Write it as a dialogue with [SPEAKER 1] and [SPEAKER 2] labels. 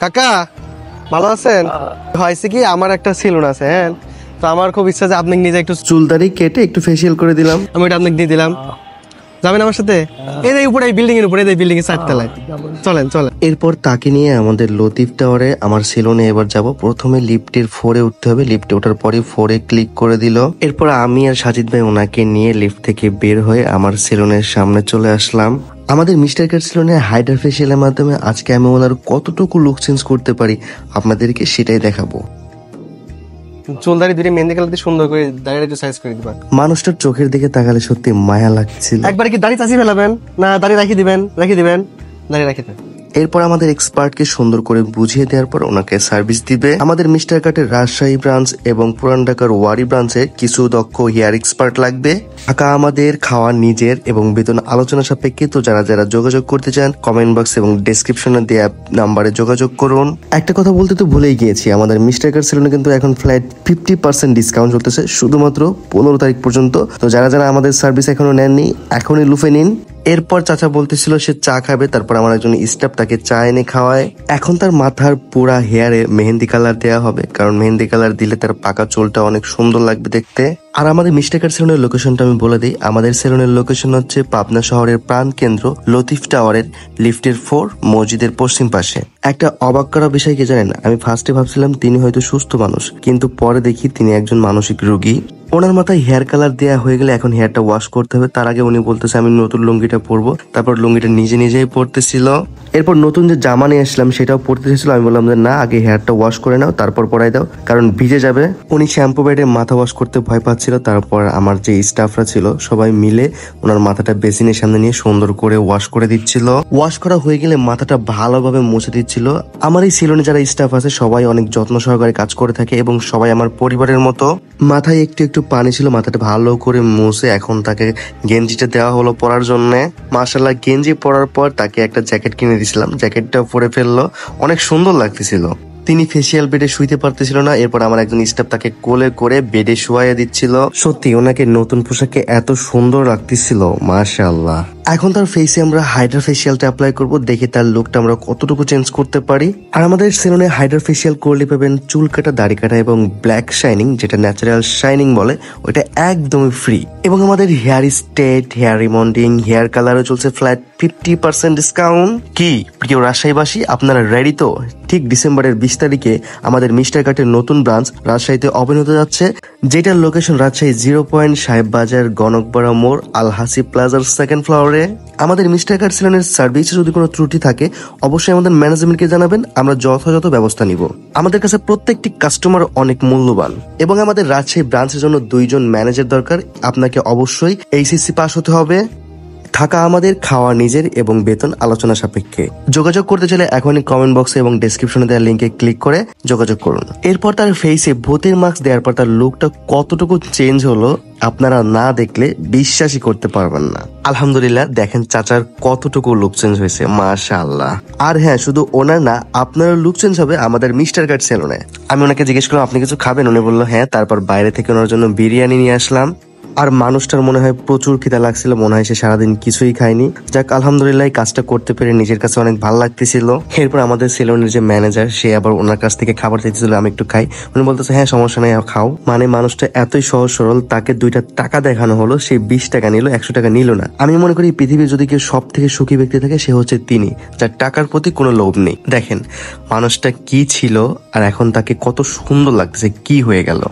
[SPEAKER 1] কাকা ভালো আছেন? হয়েছে কি, আমার একটা সেলুন আছে, হ্যাঁ, তো আমার খুব ইচ্ছা যে আপনি নিজে একটু চুলদারি কেটে একটু ফেসিয়াল করে দিলাম, আমি ওটা আপনাকে দিয়ে দিলাম। যাবেন আমার সাথে? এই যে উপরে, এই বিল্ডিং এর উপরে, এই বিল্ডিং এর 4 তলায়। চলেন চলেন। এরপর তাকে নিয়ে আমাদের লতিফ টাওয়ারে আমার সেলুনে এবার যাব। প্রথমে লিফটের 4-এ উঠতে হবে, লিফটে ওঠার পরে 4-এ ক্লিক করে দিল। এরপর আমি আর সাজিদ ভাই ওনাকে নিয়ে লিফট থেকে বের হয়ে আমার সেলুনের সামনে চলে আসলাম। আমাদের মিস্টার কাট সেলুনে হাইড্রা ফেসিয়ালের মাধ্যমে আজকে আমি ওনার কতটুকু লুক চেঞ্জ করতে পারি আপনাদেরকে সেটাই দেখাবো। চুলদারি দুটো মেহেন্দি কালার দিয়ে সুন্দর করে দাড়িটা একটু সাইজ করে দিবেন। মানুষটার চোখের দিকে তাকালে সত্যি মায়া লাগছিল। একবারে কি দাড়ি চাচি ফেলাবেন না দাড়ি রাখি দিবেন? দাড়ি রাখি দেবেন। এরপর আমাদের এক্সপার্টকে সুন্দর করে বুঝিয়ে দেওয়ার পর ওনাকে সার্ভিস দিবে। আমাদের মিস্টার কাটের রাজশাহী ব্রাঞ্চ এবং পুরান ঢাকার ওয়ারি ব্রাঞ্চে কিছু দক্ষ হেয়ার এক্সপার্ট লাগবে। টাকা আমাদের, খাওয়া নিজের এবং বেতন আলোচনা সাপেক্ষে। তো যারা যারা যোগাযোগ করতে চান কমেন্ট বক্স এবং ডেসক্রিপশনে দেওয়া নাম্বারে যোগাযোগ করুন। একটা কথা বলতে তো ভুলেই গিয়েছি, আমাদের মিস্টার কাট সেলুনে কিন্তু এখন ফ্ল্যাট 50% ডিসকাউন্ট চলতেছে শুধুমাত্র 15 তারিখ পর্যন্ত। তো যারা যারা আমাদের সার্ভিস এখনো নেননি এখনই লুফে নিন। এরপর চাচা বলতেছিল সে চা খাবে, তারপর আমার একজন স্টাফ তাকে চা এনে খাওয়ায়। এখন তার মাথার পুরা হেয়ারে মেহেন্দি কালার দেওয়া হবে, কারণ মেহেন্দি কালার দিলে তার পাকা চুলটা অনেক সুন্দর লাগবে দেখতে। আর আমাদের মিস্টার কাট সেলুনের লোকেশনটা আমি বলে দিই। আমাদের সেলুনের লোকেশন হচ্ছে পাবনা শহরের প্রাণ কেন্দ্র লতিফ টাওয়ারের লিফটের 4 মসজিদের পশ্চিম পাশে। একটা অবাক করা বিষয় কি জানেন, আমি ফার্স্টে ভাবছিলাম তিনি হয়তো সুস্থ মানুষ, কিন্তু পরে দেখি তিনি একজন মানসিক রোগী। ওনার মাথায় হেয়ার কালার দেওয়া হয়ে গেলে এখন হেয়ারটা ওয়াশ করতে হবে। তার আগে উনি বলতেছে আমি নতুন লুঙ্গিটা পরবো, তারপর লুঙ্গিটা নিজেই পরতেছিল। এরপর নতুন যে জামা নিয়ে আসলাম সেটাও পরতে চেয়েছিল। আমি বললাম যে না, আগে হেয়ারটা ওয়াশ করে নাও তারপর পরাই দাও, কারণ ভিজে যাবে। উনি শ্যাম্পু বেডে মাথা ওয়াশ করতে ভয় পাচ্ছিল। তারপর আমার যে স্টাফরা ছিল সবাই মিলে ওনার মাথাটা বেসিনের সামনে নিয়ে সুন্দর করে ওয়াশ করে দিচ্ছিল। ওয়াশ করা হয়ে গেলে মাথাটা ভালোভাবে মুছে দিচ্ছিল। আমার এই সেলুনে যারা স্টাফ আছে সবাই অনেক যত্ন সহকারে কাজ করে থাকে এবং সবাই আমার পরিবারের মতো। মাথায় একটু একটু পানি ছিল, মাথাটা ভালো করে মুছে এখন তাকে গেঞ্জিটা দেওয়া হলো পরার জন্য। মাশাআল্লাহ, গেঞ্জি পরার পর তাকে একটা জ্যাকেট কিনে দিয়েছিলাম, জ্যাকেটটা পরে ফেললো, অনেক সুন্দর লাগতেছিল। তিনি ফেসিয়াল বেডে শুইতে পারতেছিল না। এরপর আমার একজন স্টাফ তাকে কোলে করে বেডে শুয়াইয়া দিচ্ছিল। সত্যি ওনাকে নতুন পোশাকে এত সুন্দর লাগতেছিল, মাশাআল্লাহ। এখন তার ফেসে আমরা হাইড্রা ফেসিয়ালটা অ্যাপ্লাই করব, দেখি তার লুকটা আমরা কতটুকু চেঞ্জ করতে পারি। আর আমাদের সেলুনে হাইড্রা ফেসিয়াল করলে পাবেন চুল কাটা, দাড়ি কাটা এবং ব্ল্যাক শাইনিং, যেটা ন্যাচারাল শাইনিং বলে, ওইটা একদমই ফ্রি। এবং আমাদের হেয়ার স্টেট, হেয়ার রিমন্ডিং, হেয়ার কালারও চলছে ফ্ল্যাট 50% ডিসকাউন্ট। কি প্রিয় রাজশাহীবাসী, আপনারা রেডি তো? ঠিক ডিসেম্বরের 20 তারিখে আমাদের মিস্টার কাটের নতুন ব্রাঞ্চ রাজশাহীতে ওপেন হতে যাচ্ছে, যেটার লোকেশন রাজশাহী 0 পয়েন্ট সাহেব বাজার গণকপাড়া মোড় আল হাসি প্লাজার 2nd ফ্লোরে। আমাদের মিস্টার কাট সেলুনের সার্ভিসে যদি কোনো ত্রুটি থাকে অবশ্যই আমাদের ম্যানেজমেন্টকে জানাবেন, আমরা যথাযথ ব্যবস্থা নিব। আমাদের কাছে প্রত্যেকটি কাস্টমার অনেক মূল্যবান এবং আমাদের রাজশাহী ব্রাঞ্চের জন্য 2 জন ম্যানেজার দরকার। আপনাকে অবশ্যই এইচএসসি পাস হতে হবে। থাকা আমাদের, খাওয়া নিজের এবং বেতন আলোচনা সাপেক্ষে। যোগাযোগ করতে চাইলে এখনই কমেন্ট বক্সে এবং ডেসক্রিপশনে দেওয়া লিঙ্কে ক্লিক করে যোগাযোগ করুন। এরপর তার ফেসে ভূতের মাস্ক দেওয়ার পর তার লুকটা কতটুকু চেঞ্জ হলো আপনারা না দেখলে বিশ্বাসই করতে পারবেন না। আলহামদুলিল্লাহ, দেখেন চাচার কতটুকু লুক চেঞ্জ হয়েছে, মাশাআল্লাহ। আর হ্যাঁ, শুধু ওনার না, আপনারও লুক চেঞ্জ হবে আমাদের মিস্টার কাট সেলুনে। আমি ওনাকে জিজ্ঞেস করলাম আপনি কিছু খাবেন? উনি বললো হ্যাঁ। তারপর বাইরে থেকে ওনার জন্য বিরিয়ানি নিয়ে আসলাম। আর মানুষটার মনে হয় প্রচুর খিদা লাগছিল, মনে হয় সে সারাদিন কিছুই খায়নি। যাক, আলহামদুলিল্লাহ, কাজটা করতে পেরে নিজের কাছে অনেক ভালো লাগতেছিল। এরপর আমাদের সেলুনের যে ম্যানেজার সে আবার ওনার কাছ থেকে খাবার চাইতেছিল, আমি একটু খাই। উনি বলতেছে হ্যাঁ সমস্যা নেই, খাও। মানে মানুষটা এতই সহজ সরল, তাকে 2টা টাকা দেখানো হলো, সে 20 টাকা নিল, 100 টাকা নিল না। আমি মনে করি পৃথিবীর যদি কেউ সব থেকে সুখী ব্যক্তি থাকে সে হচ্ছে তিনি, যার টাকার প্রতি কোনো লোভ নেই। দেখেন মানুষটা কি ছিল আর এখন তাকে কত সুন্দর লাগতেছে, কি হয়ে গেল।